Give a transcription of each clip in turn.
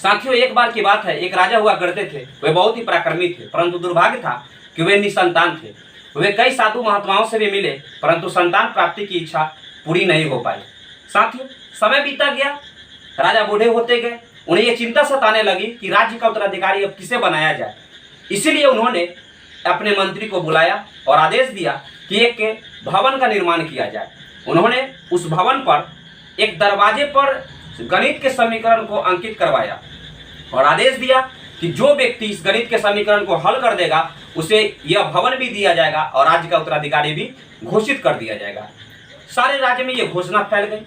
साथियों, एक बार की बात है, एक राजा हुआ करते थे। वे बहुत ही पराक्रमी थे, परंतु दुर्भाग्य था कि वे निसंतान थे। वे कई साधु महात्माओं से भी मिले, परंतु संतान प्राप्ति की इच्छा पूरी नहीं हो पाई। साथियों, समय बीता गया, राजा बूढ़े होते गए। उन्हें यह चिंता सताने लगी कि राज्य का उत्तराधिकारी अब किसे बनाया जाए। इसीलिए उन्होंने अपने मंत्री को बुलाया और आदेश दिया कि एक भवन का निर्माण किया जाए। उन्होंने उस भवन पर एक दरवाजे पर गणित के समीकरण को अंकित करवाया और आदेश दिया कि जो व्यक्ति इस गणित के समीकरण को हल कर देगा उसे यह भवन भी दिया जाएगा और राज्य का उत्तराधिकारी भी घोषित कर दिया जाएगा। सारे राज्य में यह घोषणा फैल गई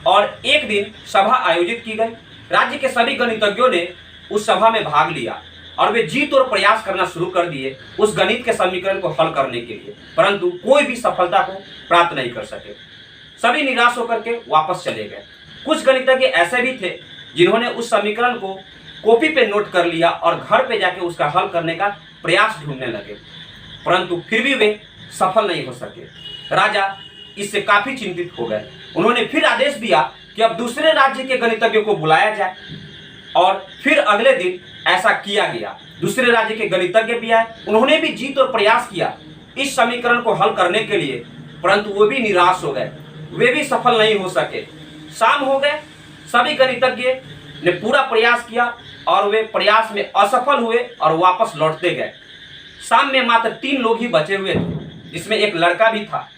और एक दिन सभा आयोजित की गई। राज्य के सभी गणितज्ञों ने उस सभा में भाग लिया और वे जी तोड़ प्रयास करना शुरू कर दिए उस गणित के समीकरण को हल करने के लिए, परंतु कोई भी सफलता को प्राप्त नहीं कर सके। सभी निराश होकर के वापस चले गए। कुछ गणितज्ञ ऐसे भी थे जिन्होंने उस समीकरण को कॉपी पे नोट कर लिया और घर पे जाके उसका हल करने का प्रयास ढूंढने लगे, परंतु फिर भी वे सफल नहीं हो सके। राजा इससे काफी चिंतित हो गए। उन्होंने फिर आदेश दिया कि अब दूसरे राज्य के गणितज्ञों को बुलाया जाए और फिर अगले दिन ऐसा किया गया। दूसरे राज्य के गणितज्ञ भी आए। उन्होंने भी जीत और प्रयास किया इस समीकरण को हल करने के लिए, परंतु वो भी निराश हो गए। वे भी सफल नहीं हो सके। शाम हो गए, सभी गणितज्ञ ने पूरा प्रयास किया और वे प्रयास में असफल हुए और वापस लौटते गए। शाम में मात्र 3 लोग ही बचे हुए थे, जिसमें एक लड़का भी था।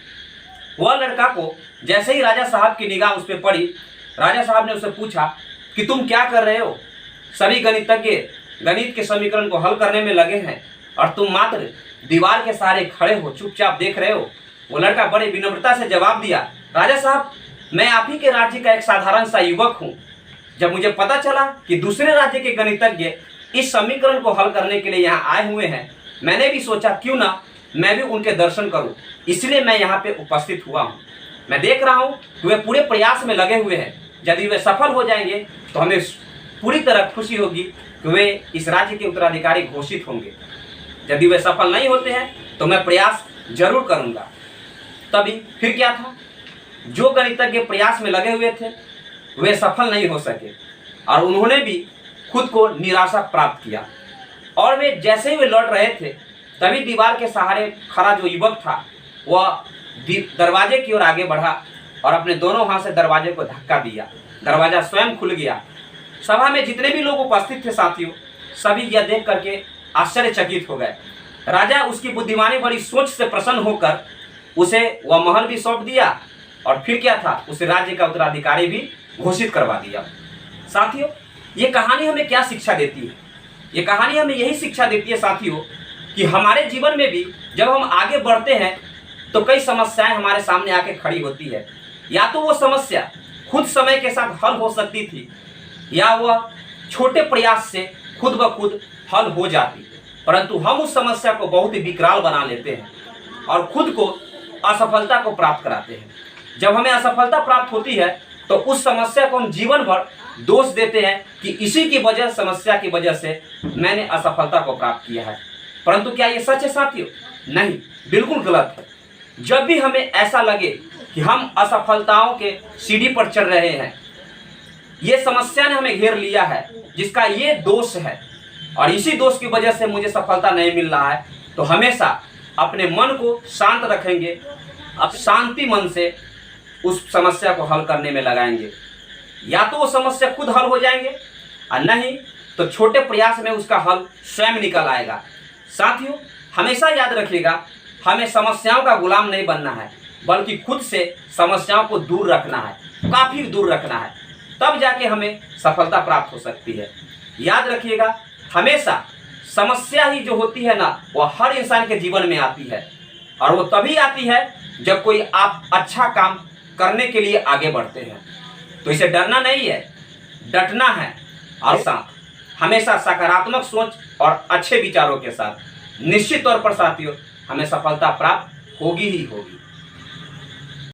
वह लड़का को जैसे ही राजा साहब की निगाह उस पर पड़ी, राजा साहब ने उससे पूछा कि तुम क्या कर रहे हो? सभी गणितज्ञ गणित के समीकरण को हल करने में लगे हैं और तुम मात्र दीवार के सहारे खड़े हो, चुपचाप देख रहे हो। वो लड़का बड़े विनम्रता से जवाब दिया, राजा साहब, मैं आप ही के राज्य का एक साधारण सा युवक हूँ। जब मुझे पता चला कि दूसरे राज्य के गणितज्ञ इस समीकरण को हल करने के लिए यहाँ आए हुए हैं, मैंने भी सोचा क्यों ना मैं भी उनके दर्शन करूँ, इसलिए मैं यहाँ पे उपस्थित हुआ हूँ। मैं देख रहा हूँ कि वे पूरे प्रयास में लगे हुए हैं। यदि वे सफल हो जाएंगे तो हमें पूरी तरह खुशी होगी कि वे इस राज्य के उत्तराधिकारी घोषित होंगे। यदि वे सफल नहीं होते हैं तो मैं प्रयास जरूर करूँगा। तभी फिर क्या था, जो गणितज्ञ प्रयास में लगे हुए थे वे सफल नहीं हो सके और उन्होंने भी खुद को निराशा प्राप्त किया। और वे जैसे ही वे लौट रहे थे तभी दीवार के सहारे खड़ा जो युवक था वह दरवाजे की ओर आगे बढ़ा और अपने दोनों हाथ से दरवाजे को धक्का दिया। दरवाजा स्वयं खुल गया। सभा में जितने भी लोग उपस्थित थे साथियों, सभी यह देख करके आश्चर्यचकित हो गए। राजा उसकी बुद्धिमानी बड़ी सोच से प्रसन्न होकर उसे वह महल भी सौंप दिया और फिर क्या था, उसे राज्य का उत्तराधिकारी भी घोषित करवा दिया। साथियों, ये कहानी हमें क्या शिक्षा देती है? ये कहानी हमें यही शिक्षा देती है साथियों कि हमारे जीवन में भी जब हम आगे बढ़ते हैं तो कई समस्याएं हमारे सामने आके खड़ी होती है। या तो वो समस्या खुद समय के साथ हल हो सकती थी या वह छोटे प्रयास से खुद ब खुद हल हो जाती, परंतु हम उस समस्या को बहुत ही विकराल बना लेते हैं और खुद को असफलता को प्राप्त कराते हैं। जब हमें असफलता प्राप्त होती है तो उस समस्या को हम जीवन भर दोष देते हैं कि इसी की वजह, समस्या की वजह से मैंने असफलता को प्राप्त किया है। परंतु क्या ये सच है साथियों? नहीं, बिल्कुल गलत है। जब भी हमें ऐसा लगे कि हम असफलताओं के सीढ़ी पर चढ़ रहे हैं, ये समस्या ने हमें घेर लिया है, जिसका ये दोष है और इसी दोष की वजह से मुझे सफलता नहीं मिल रहा है, तो हमेशा अपने मन को शांत रखेंगे, अब शांति मन से उस समस्या को हल करने में लगाएंगे। या तो वो समस्या खुद हल हो जाएंगे और नहीं तो छोटे प्रयास में उसका हल स्वयं निकल आएगा। साथियों, हमेशा याद रखिएगा, हमें समस्याओं का गुलाम नहीं बनना है, बल्कि खुद से समस्याओं को दूर रखना है, काफ़ी दूर रखना है, तब जाके हमें सफलता प्राप्त हो सकती है। याद रखिएगा, हमेशा समस्या ही जो होती है ना, वह हर इंसान के जीवन में आती है और वो तभी आती है जब कोई आप अच्छा काम करने के लिए आगे बढ़ते हैं। तो इसे डरना नहीं है, डटना है और साथ हमेशा सकारात्मक सोच और अच्छे विचारों के साथ निश्चित तौर पर साथियों हमें सफलता प्राप्त होगी ही होगी।